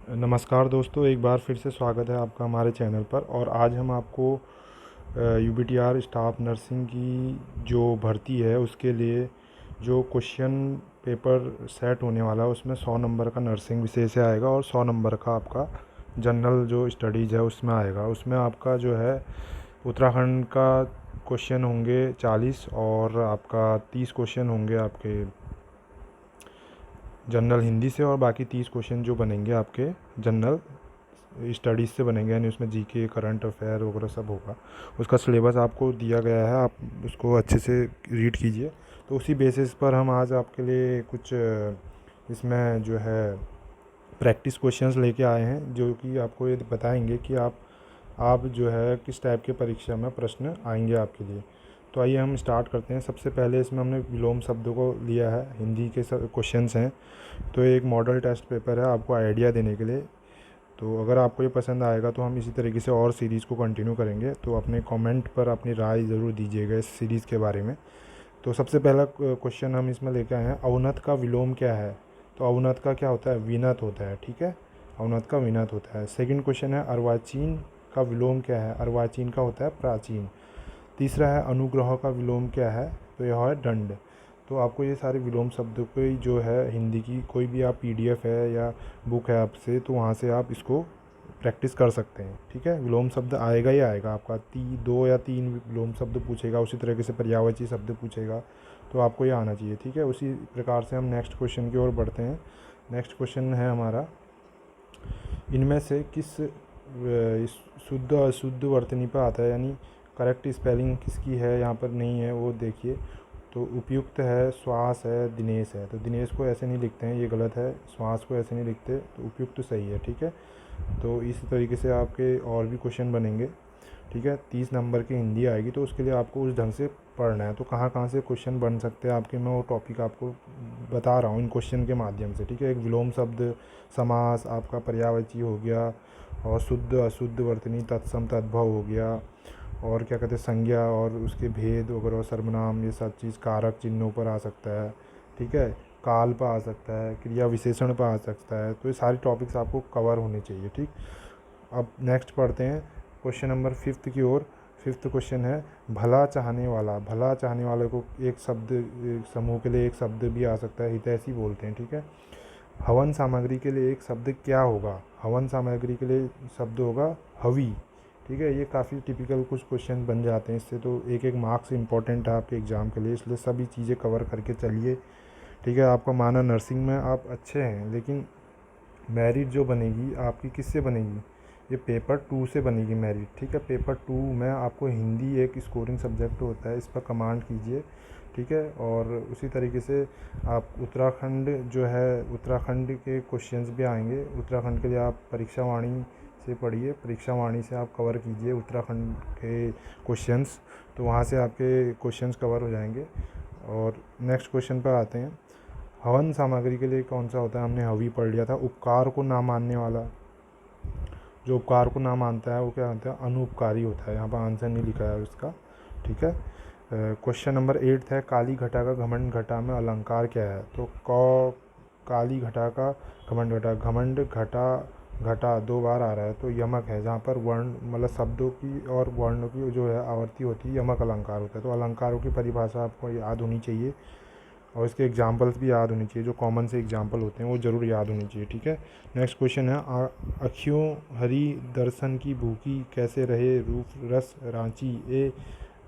नमस्कार दोस्तों, एक बार फिर से स्वागत है आपका हमारे चैनल पर। और आज हम आपको यूबीटीआर स्टाफ नर्सिंग की जो भर्ती है उसके लिए जो क्वेश्चन पेपर सेट होने वाला है उसमें 100 नंबर का नर्सिंग विषय से आएगा और 100 नंबर का आपका जनरल जो स्टडीज़ है उसमें आएगा। उसमें आपका जो है उत्तराखंड का क्वेश्चन होंगे 40 और आपका 30 क्वेश्चन होंगे आपके जनरल हिंदी से, और बाकी 30 क्वेश्चन जो बनेंगे आपके जनरल स्टडीज़ से बनेंगे, यानी उसमें जीके करंट अफेयर वगैरह सब होगा। उसका सिलेबस आपको दिया गया है, आप उसको अच्छे से रीड कीजिए। तो उसी बेसिस पर हम आज आपके लिए कुछ इसमें जो है प्रैक्टिस क्वेश्चंस लेके आए हैं, जो कि आपको ये बताएंगे कि आप जो है किस टाइप के परीक्षा में प्रश्न आएंगे आपके लिए। तो आइए हम स्टार्ट करते हैं। सबसे पहले इसमें हमने विलोम शब्दों को लिया है, हिंदी के क्वेश्चंस हैं। तो एक मॉडल टेस्ट पेपर है आपको आइडिया देने के लिए। तो अगर आपको ये पसंद आएगा तो हम इसी तरीके से और सीरीज़ को कंटिन्यू करेंगे। तो अपने कमेंट पर अपनी राय ज़रूर दीजिएगा इस सीरीज़ के बारे में। तो सबसे पहला क्वेश्चन हम इसमें लेके आए हैं, अवनत का विलोम क्या है। तो अवनत का क्या होता है, विनत होता है। ठीक है, अवनत का विनत होता है। सेकंड क्वेश्चन है, अर्वाचीन का विलोम क्या है। अर्वाचीन का होता है प्राचीन। तीसरा है, अनुग्रह का विलोम क्या है। तो यह है दंड। तो आपको ये सारे विलोम शब्दों की जो है हिंदी की कोई भी आप पीडीएफ है या बुक है आपसे, तो वहाँ से आप इसको प्रैक्टिस कर सकते हैं। ठीक है, विलोम शब्द आएगा ही आएगा आपका, 2 या 3 विलोम शब्द पूछेगा, उसी तरीके से पर्यायवाची शब्द पूछेगा, तो आपको ये आना चाहिए। ठीक है, उसी प्रकार से हम नेक्स्ट क्वेश्चन की ओर बढ़ते हैं। नेक्स्ट क्वेश्चन है हमारा, इनमें से किस शुद्ध अशुद्ध वर्तनी पर आता है, यानी करेक्ट स्पेलिंग किसकी है यहाँ पर नहीं है वो देखिए। तो उपयुक्त है, श्वास है, दिनेश है। तो दिनेश को ऐसे नहीं लिखते हैं, ये गलत है। श्वास को ऐसे नहीं लिखते, तो उपयुक्त सही है। ठीक है, तो इस तरीके से आपके और भी क्वेश्चन बनेंगे। ठीक है, 30 नंबर की हिंदी आएगी, तो उसके लिए आपको उस ढंग से पढ़ना है। तो कहाँ कहाँ से क्वेश्चन बन सकते हैं आपके, मैं वो टॉपिक आपको बता रहा हूँ इन क्वेश्चन के माध्यम से। ठीक है, एक विलोम शब्द, समास, आपका पर्यायवाची हो गया, और शुद्ध अशुद्ध वर्तनी, तत्सम तद्भव हो गया, और क्या कहते हैं संज्ञा और उसके भेद वगैरह, सर्वनाम, ये सब चीज़ कारक चिन्हों पर आ सकता है। ठीक है, काल पर आ सकता है, क्रिया विशेषण पर आ सकता है। तो ये सारे टॉपिक्स आपको कवर होने चाहिए। ठीक, अब नेक्स्ट पढ़ते हैं क्वेश्चन नंबर 5 की ओर। 5th क्वेश्चन है, भला चाहने वाला। भला चाहने वाले को एक शब्द, एक समूह के लिए एक शब्द भी आ सकता है, हितैषी बोलते हैं। ठीक है, हवन सामग्री के लिए एक शब्द क्या होगा। हवन सामग्री के लिए शब्द होगा हवी। ठीक है, ये काफ़ी टिपिकल कुछ क्वेश्चन बन जाते हैं इससे, तो एक एक मार्क्स इंपॉर्टेंट है आपके एग्ज़ाम के लिए, इसलिए सभी चीज़ें कवर करके चलिए। ठीक है, आपका माना नर्सिंग में आप अच्छे हैं, लेकिन मेरिट जो बनेगी आपकी किससे बनेगी, ये पेपर 2 से बनेगी मेरिट। ठीक है, पेपर 2 में आपको हिंदी एक स्कोरिंग सब्जेक्ट होता है, इस पर कमांड कीजिए। ठीक है, और उसी तरीके से आप उत्तराखंड जो है, उत्तराखंड के क्वेश्चंस भी आएंगे। उत्तराखंड के लिए आप परीक्षा वाणी से पढ़िए, परीक्षा वाणी से आप कवर कीजिए उत्तराखंड के क्वेश्चंस, तो वहाँ से आपके क्वेश्चंस कवर हो जाएंगे। और नेक्स्ट क्वेश्चन पर आते हैं, हवन सामग्री के लिए कौन सा होता है, हमने हवी पढ़ लिया था। उपकार को ना मानने वाला, जो उपकार को ना मानता है वो क्या होता है, अनुपकारी होता है। यहाँ पर आंसर नहीं लिखा है उसका। ठीक है, क्वेश्चन नंबर 8 है, काली घटा का घमंड घटा में अलंकार क्या है। तो काली घटा का घमंड घटा, घमंड घटा घटा 2 बार आ रहा है, तो यमक है। जहाँ पर वर्ण मतलब शब्दों की और वर्णों की जो है आवर्ती होती है, यमक अलंकार होता है। तो अलंकारों की परिभाषा आपको याद होनी चाहिए, और इसके एग्जाम्पल्स भी याद होनी चाहिए। जो कॉमन से एग्जाम्पल होते हैं वो ज़रूर याद होनी चाहिए। ठीक है, नेक्स्ट क्वेश्चन है, अखियों हरी दर्शन की भूखी, कैसे रहे रूप रस रांची, ए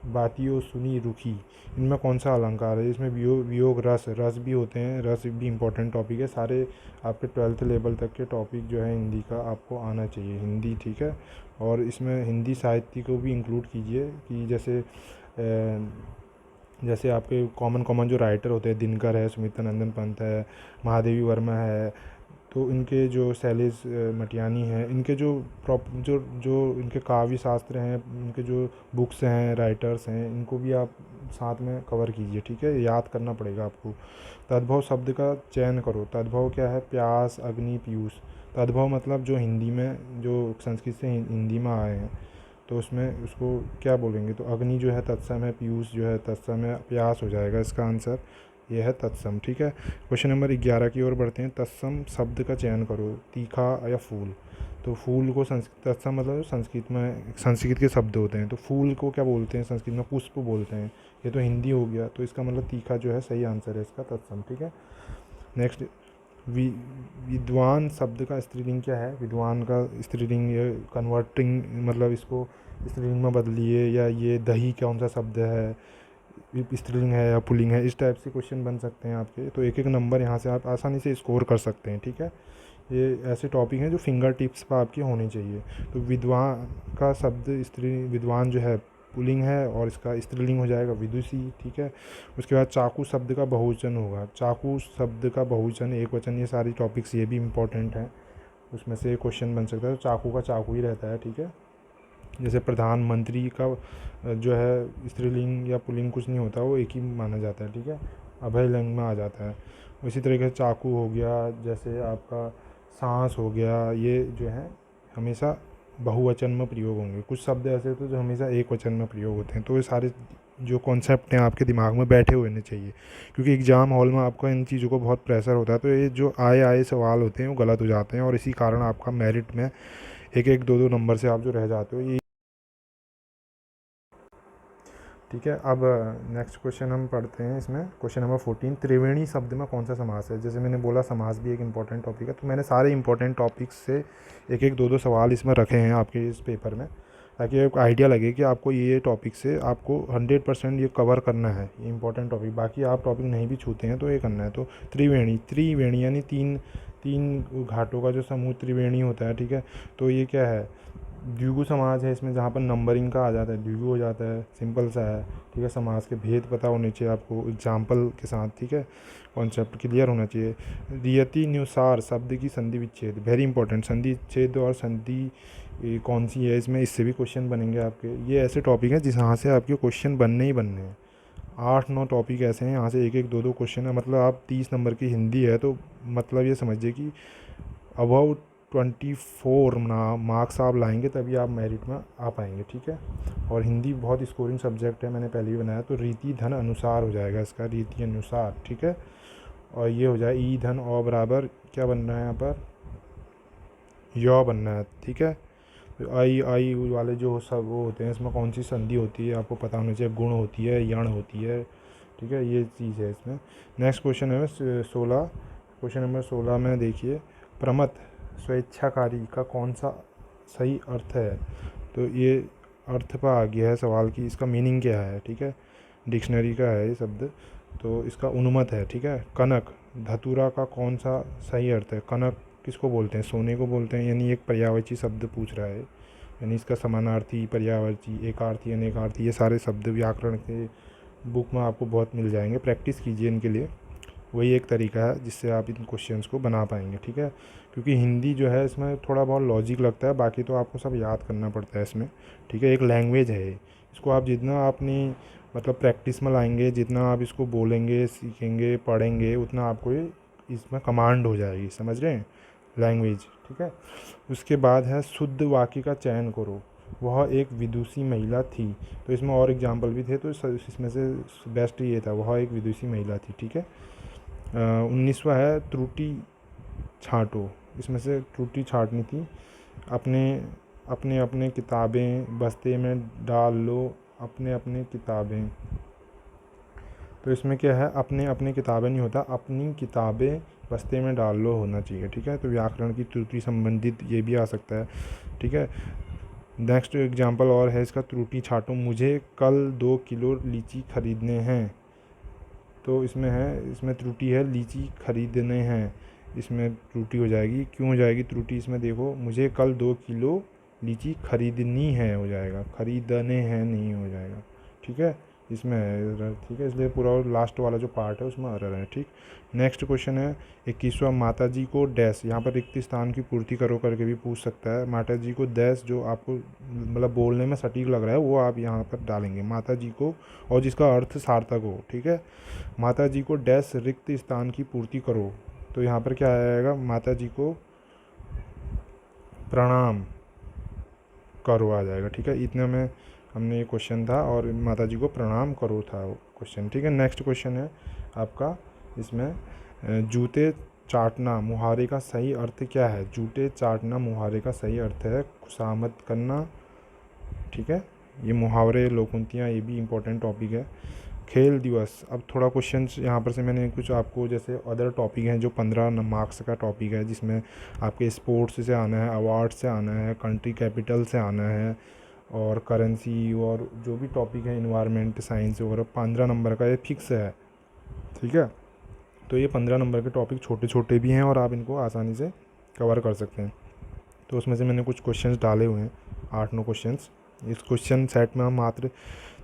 बातियों सुनी रुखी। इनमें कौन सा अलंकार है। इसमें वियोग रस, रस भी होते हैं, रस भी इंपॉर्टेंट टॉपिक है। सारे आपके 12th लेवल तक के टॉपिक जो है हिंदी का आपको आना चाहिए, हिंदी। ठीक है, और इसमें हिंदी साहित्य को भी इंक्लूड कीजिए, कि जैसे आपके कॉमन कॉमन जो राइटर होते हैं, दिनकर है, सुमित्रा पंत है, महादेवी वर्मा है, तो इनके जो शैलेश मटियानी हैं, इनके जो जो इनके काव्य शास्त्र हैं, इनके जो बुक्स हैं, राइटर्स हैं, इनको भी आप साथ में कवर कीजिए। ठीक है, याद करना पड़ेगा आपको। तद्भव शब्द का चयन करो। तद्भव क्या है, प्यास, अग्नि, पीयूष। तद्भव मतलब जो हिंदी में, जो संस्कृत से हिंदी में आए हैं, तो उसमें उसको क्या बोलेंगे। तो अग्नि जो है तत्सम है, पीयूष जो है तत्सम है, प्यास हो जाएगा इसका आंसर। ये है तत्सम, ठीक है। क्वेश्चन नंबर 11 की ओर बढ़ते हैं। तत्सम शब्द का चयन करो, तीखा या फूल। तो फूल को तत्सम मतलब संस्कृत में, संस्कृत के शब्द होते हैं, तो फूल को क्या बोलते हैं संस्कृत में, पुष्प बोलते हैं। ये तो हिंदी हो गया, तो इसका मतलब तीखा जो है सही आंसर है इसका, तत्सम, ठीक है। नेक्स्ट, विद्वान शब्द का स्त्रीलिंग क्या है। विद्वान का स्त्रीलिंग, ये कन्वर्टिंग मतलब इसको स्त्रीलिंग में बदलिए, या ये दही कौन सा शब्द है, स्त्रीलिंग है या पुल्लिंग है, इस टाइप से क्वेश्चन बन सकते हैं आपके। तो एक एक नंबर यहाँ से आप आसानी से स्कोर कर सकते हैं, ठीक है। ये ऐसे टॉपिक हैं जो फिंगर टिप्स पर आपकी होनी चाहिए। तो विद्वान का शब्द स्त्री, विद्वान जो है पुल्लिंग है, और इसका स्त्रीलिंग हो जाएगा विदुषी, ठीक है। उसके बाद चाकू शब्द का बहुवचन होगा, चाकू शब्द का बहुवचन, एक वचन, ये सारी टॉपिक्स ये भी इंपॉर्टेंट हैं, उसमें से क्वेश्चन बन सकता है। तो चाकू का चाकू ही रहता है, ठीक है। जैसे प्रधानमंत्री का जो है स्त्रीलिंग या पुल्लिंग कुछ नहीं होता, वो एक ही माना जाता है, ठीक है, अभय लिंग में आ जाता है। उसी तरीके से चाकू हो गया, जैसे आपका सांस हो गया, ये जो है हमेशा बहुवचन में प्रयोग होंगे। कुछ शब्द ऐसे होते हैं जो हमेशा एक वचन में प्रयोग होते हैं। तो ये सारे जो कॉन्सेप्ट हैं आपके दिमाग में बैठे हुए होने चाहिए, क्योंकि एग्ज़ाम हॉल में आपका इन चीज़ों को बहुत प्रेशर होता है। तो ये जो आए आए सवाल होते हैं वो गलत हो जाते हैं, और इसी कारण आपका मेरिट में एक एक दो दो नंबर से आप जो रह जाते हो, ये ठीक है। अब नेक्स्ट क्वेश्चन हम पढ़ते हैं इसमें, क्वेश्चन नंबर 14। त्रिवेणी शब्द में कौन सा समास है। जैसे मैंने बोला समास भी एक इंपॉर्टेंट टॉपिक है, तो मैंने सारे इंपॉर्टेंट टॉपिक्स से एक एक दो दो सवाल इसमें रखे हैं आपके इस पेपर में, ताकि एक आइडिया लगे कि आपको ये टॉपिक से आपको 100% ये कवर करना है, ये इंपॉर्टेंट टॉपिक। बाकी आप टॉपिक नहीं भी छूते हैं तो ये करना है। तो त्रिवेणी, त्रिवेणी यानी तीन तीन घाटों का जो समूह त्रिवेणी होता है, ठीक है। तो ये क्या है, द्विगु समाज है इसमें, जहाँ पर नंबरिंग का आ जाता है द्विगु हो जाता है, सिंपल सा है, ठीक है। समाज के भेद पता होने चाहिए आपको एग्जाम्पल के साथ, ठीक है, कॉन्सेप्ट क्लियर होना चाहिए। रियति अनुसार शब्द की संधि विच्छेद, वेरी इंपॉर्टेंट, संधि विच्छेद और संधि कौन सी है इसमें, इससे भी क्वेश्चन बनेंगे आपके। ये ऐसे टॉपिक हैं जहाँ से आपके क्वेश्चन बनने ही बनने हैं। 8-9 टॉपिक ऐसे हैं, यहाँ से एक एक दो दो क्वेश्चन है। मतलब आप 30 नंबर की हिंदी है, तो मतलब ये समझिए कि अबाउट 24 मार्क्स आप लाएंगे तभी आप मेरिट में आ पाएंगे, ठीक है। और हिंदी बहुत स्कोरिंग सब्जेक्ट है, मैंने पहले भी बनाया। तो रीति धन अनुसार हो जाएगा इसका, रीति अनुसार, ठीक है। और ये हो जाए ई धन और बराबर क्या बन रहा है यहाँ पर, यौ बनना है, ठीक है। तो आई आई वाले जो सब वो होते हैं, इसमें कौन सी संधि होती है आपको पता होना चाहिए, गुण होती है, यण होती है, ठीक है, ये चीज़ है इसमें। नेक्स्ट क्वेश्चन है 16, क्वेश्चन नंबर 16 में देखिए, प्रमथ स्वेच्छाकारी का कौन सा सही अर्थ है। तो ये अर्थ पर आ गया है सवाल की, इसका मीनिंग क्या है, ठीक है, डिक्शनरी का है ये शब्द। तो इसका उन्मत है, ठीक है। कनक, धतूरा का कौन सा सही अर्थ है। कनक किसको बोलते हैं, सोने को बोलते हैं, यानी एक पर्यायवाची शब्द पूछ रहा है, यानी इसका समानार्थी, पर्यायवाची, एकार्थी, अनेकार्थी, ये सारे शब्द व्याकरण के बुक में आपको बहुत मिल जाएंगे, प्रैक्टिस कीजिए इनके लिए। वही एक तरीका है जिससे आप इन क्वेश्चंस को बना पाएंगे, ठीक है। क्योंकि हिंदी जो है इसमें थोड़ा बहुत लॉजिक लगता है, बाकी तो आपको सब याद करना पड़ता है इसमें, ठीक है। एक लैंग्वेज है, इसको आप जितना अपनी मतलब प्रैक्टिस में लाएंगे, जितना आप इसको बोलेंगे, सीखेंगे, पढ़ेंगे, उतना आपको ये इसमें कमांड हो जाएगी, समझ रहे हैं, लैंग्वेज, ठीक है। उसके बाद है शुद्ध वाक्य का चयन करो, वह एक विदुषी महिला थी। तो इसमें और एग्जाम्पल भी थे, तो इसमें से बेस्ट ये था, वह एक विदुषी महिला थी, ठीक है। 19वां है त्रुटि छांटो, इसमें से त्रुटि छांटनी थी। अपने अपने अपने किताबें बस्ते में डाल लो, अपने अपने किताबें। तो इसमें क्या है, अपने अपने किताबें नहीं होता, अपनी किताबें बस्ते में डाल लो होना चाहिए, ठीक है। तो व्याकरण की त्रुटि संबंधित ये भी आ सकता है, ठीक है। नेक्स्ट एग्जाम्पल और है इसका, त्रुटि छांटो, मुझे कल 2 किलो लीची खरीदने हैं। तो इसमें है, इसमें त्रुटि है लीची खरीदने हैं, इसमें त्रुटि हो जाएगी। क्यों हो जाएगी त्रुटि इसमें, देखो, मुझे कल 2 किलो लीची खरीदनी है हो जाएगा, खरीदने हैं नहीं हो जाएगा, ठीक है, इसमें है, ठीक है। इसलिए पूरा लास्ट वाला जो पार्ट है उसमें एरर है, ठीक। नेक्स्ट क्वेश्चन है 21वां, माता जी को डैश, यहाँ पर रिक्त स्थान की पूर्ति करो करके भी पूछ सकता है। माता जी को डैश, जो आपको मतलब बोलने में सटीक लग रहा है वो आप यहाँ पर डालेंगे, माता जी को, और जिसका अर्थ सार्थक हो, ठीक है। माता जी को डैश रिक्त स्थान की पूर्ति करो, तो यहाँ पर क्या आएगा, माता जी को प्रणाम करो आ जाएगा, ठीक है। इतने में हमने ये क्वेश्चन था, और माता जी को प्रणाम करो था वो क्वेश्चन, ठीक है। नेक्स्ट क्वेश्चन है आपका इसमें जूते चाटना मुहावरे का सही अर्थ क्या है। जूते चाटना मुहावरे का सही अर्थ है खुशामद करना, ठीक है। ये मुहावरे लोकोक्तियाँ ये भी इम्पोर्टेंट टॉपिक है। खेल दिवस, अब थोड़ा क्वेश्चंस यहाँ पर से मैंने कुछ आपको, जैसे अदर टॉपिक हैं जो 15 मार्क्स का टॉपिक है, जिसमें आपके स्पोर्ट्स से आना है, अवार्ड से आना है, कंट्री कैपिटल से आना है, और करेंसी, और जो भी टॉपिक है इन्वायरमेंट साइंस वगैरह 15 नंबर का ये फिक्स है, ठीक है। तो ये 15 नंबर के टॉपिक छोटे छोटे भी हैं और आप इनको आसानी से कवर कर सकते हैं। तो उसमें से मैंने कुछ क्वेश्चंस डाले हुए हैं, 8-9 क्वेश्चंस। इस क्वेश्चन सेट में हम मात्र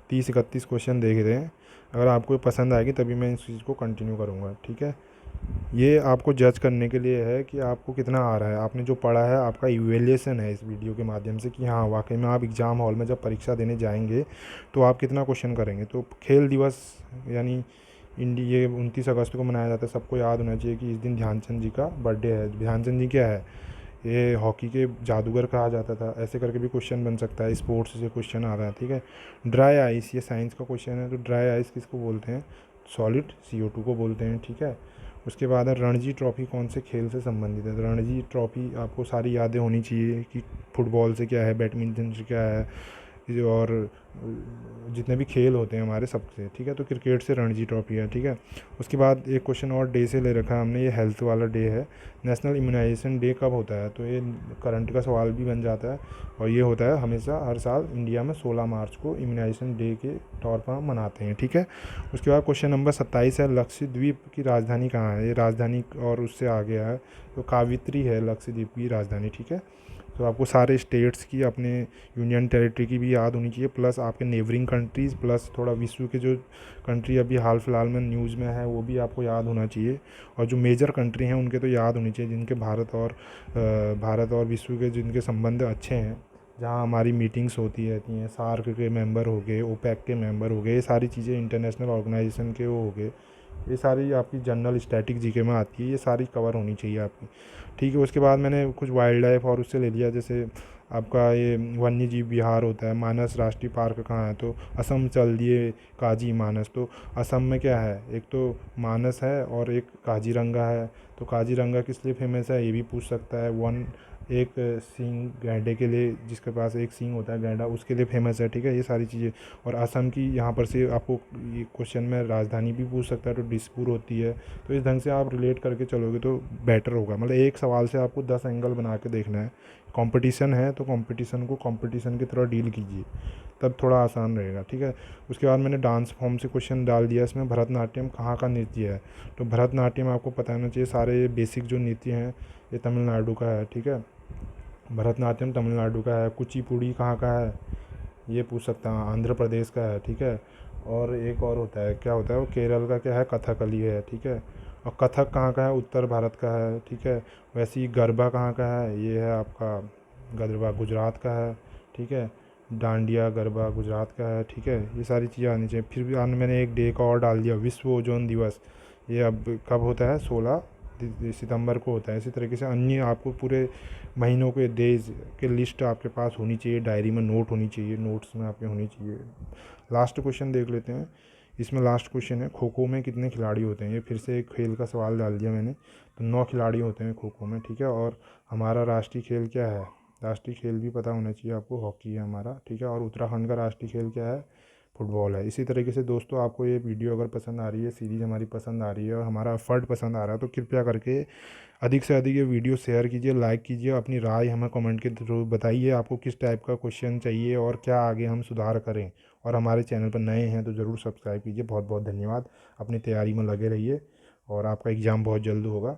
30-31 क्वेश्चन देख रहे हैं। अगर आपको पसंद आएगी तभी मैं इस चीज़ को कंटिन्यू करूँगा, ठीक है। ये आपको जज करने के लिए है कि आपको कितना आ रहा है, आपने जो पढ़ा है, आपका इवैल्यूएशन है इस वीडियो के माध्यम से कि हाँ वाकई में आप एग्ज़ाम हॉल में जब परीक्षा देने जाएंगे तो आप कितना क्वेश्चन करेंगे। तो खेल दिवस यानी ये 29 अगस्त को मनाया जाता है। सबको याद होना चाहिए कि इस दिन ध्यानचंद जी का बर्थडे है। ध्यानचंद जी क्या है, ये हॉकी के जादूगर कहा जाता था। ऐसे करके भी क्वेश्चन बन सकता है, स्पोर्ट्स से क्वेश्चन आ रहा है, ठीक है। ड्राई आइस, ये साइंस का क्वेश्चन है। तो ड्राई आइस किसको बोलते हैं, सॉलिड CO2 को बोलते हैं, ठीक है। उसके बाद है रणजी ट्रॉफी कौन से खेल से संबंधित है। रणजी ट्रॉफी आपको सारी यादें होनी चाहिए कि फुटबॉल से क्या है, बैडमिंटन से क्या है, और जितने भी खेल होते हैं हमारे सबसे, ठीक है। तो क्रिकेट से रणजी ट्रॉफी है, ठीक है। उसके बाद एक क्वेश्चन और डे से ले रखा है हमने, ये हेल्थ वाला डे है। नेशनल इम्यूनाइजेशन डे कब होता है, तो ये करंट का सवाल भी बन जाता है, और ये होता है हमेशा हर साल इंडिया में 16 मार्च को इम्यूनाइजेशन डे के तौर पर हम मनाते हैं, ठीक है। उसके बाद क्वेश्चन नंबर 27 है, लक्षद्वीप की राजधानी कहाँ है। ये राजधानी और उससे आ गया है, तो कावित्री है लक्षद्वीप की राजधानी, ठीक है। तो आपको सारे स्टेट्स की, अपने यूनियन टेरिटरी की भी याद होनी चाहिए, प्लस आपके नेबरिंग कंट्रीज़, प्लस थोड़ा विश्व के जो कंट्री अभी हाल फिलहाल में न्यूज़ में है वो भी आपको याद होना चाहिए। और जो मेजर कंट्री हैं उनके तो याद होनी चाहिए, जिनके भारत और विश्व के जिनके संबंध अच्छे हैं, जहाँ हमारी मीटिंग्स होती रहती हैं। सार्क के मेंबर हो गए, ओपेक के मेंबर हो गए, ये सारी चीज़ें इंटरनेशनल ऑर्गेनाइजेशन के वो हो गए, ये सारी आपकी जनरल स्टैटिक जीके में आती है, ये सारी कवर होनी चाहिए आपकी, ठीक है। उसके बाद मैंने कुछ वाइल्ड लाइफ और उससे ले लिया, जैसे आपका ये वन्य जीव विहार होता है। मानस राष्ट्रीय पार्क कहाँ है, तो असम चल दिए काजी मानस। तो असम में क्या है, एक तो मानस है और एक काजीरंगा है। तो काजीरंगा किस लिए फेमस है ये भी पूछ सकता है। एक सींग गैंडे के लिए, जिसके पास एक सींग होता है गैंडा, उसके लिए फेमस है, ठीक है। ये सारी चीज़ें, और असम की यहाँ पर से आपको ये क्वेश्चन में राजधानी भी पूछ सकता है, तो दिसपुर होती है। तो इस ढंग से आप रिलेट करके चलोगे तो बेटर होगा। मतलब एक सवाल से आपको 10 एंगल बना के देखना है। कंपटीशन है तो कंपटीशन को कंपटीशन की तरह डील कीजिए, तब थोड़ा आसान रहेगा, ठीक है। उसके बाद मैंने डांस फॉर्म से क्वेश्चन डाल दिया इसमें, भरतनाट्यम कहाँ का नृत्य है। तो भरतनाट्यम आपको पता होना चाहिए, सारे बेसिक जो नृत्य हैं ये तमिलनाडु का है, ठीक है। भरतनाट्यम तमिलनाडु का है। कुचिपुड़ी कहाँ का है ये पूछ सकता हूँ, आंध्र प्रदेश का है, ठीक है। और एक और होता है, क्या होता है वो, केरल का क्या है, कथकली है, ठीक है। और कथक कहाँ का है, उत्तर भारत का है, ठीक है। वैसे ही गरबा कहाँ का है, ये है आपका गरबा गुजरात का है, ठीक है। डांडिया गरबा गुजरात का है, ठीक है। ये सारी चीज़ें आनी चाहिए। फिर भी मैंने एक डे का और डाल दिया, विश्व ओजोन दिवस। ये अब कब होता है, 16 सितंबर को होता है। इसी तरीके से अन्य आपको पूरे महीनों के डेज के लिस्ट आपके पास होनी चाहिए, डायरी में नोट होनी चाहिए, नोट्स में आपके होनी चाहिए। लास्ट क्वेश्चन देख लेते हैं। इसमें लास्ट क्वेश्चन है, खो खो में कितने खिलाड़ी होते हैं। ये फिर से एक खेल का सवाल डाल दिया मैंने। तो 9 खिलाड़ी होते हैं खो खो में, ठीक है। और हमारा राष्ट्रीय खेल क्या है, राष्ट्रीय खेल भी पता होना चाहिए आपको, हॉकी है हमारा, ठीक है। और उत्तराखंड का राष्ट्रीय खेल क्या है, फुटबॉल है। इसी तरीके से दोस्तों, आपको ये वीडियो अगर पसंद आ रही है, सीरीज़ हमारी पसंद आ रही है, और हमारा एफर्ट पसंद आ रहा है, तो कृपया करके अधिक से अधिक ये वीडियो शेयर कीजिए, लाइक कीजिए। अपनी राय हमें कमेंट के थ्रू बताइए, आपको किस टाइप का क्वेश्चन चाहिए और क्या आगे हम सुधार करें। और हमारे चैनल पर नए हैं तो ज़रूर सब्सक्राइब कीजिए। बहुत बहुत धन्यवाद। अपनी तैयारी में लगे रहिए और आपका एग्ज़ाम बहुत जल्द होगा।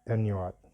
धन्यवाद।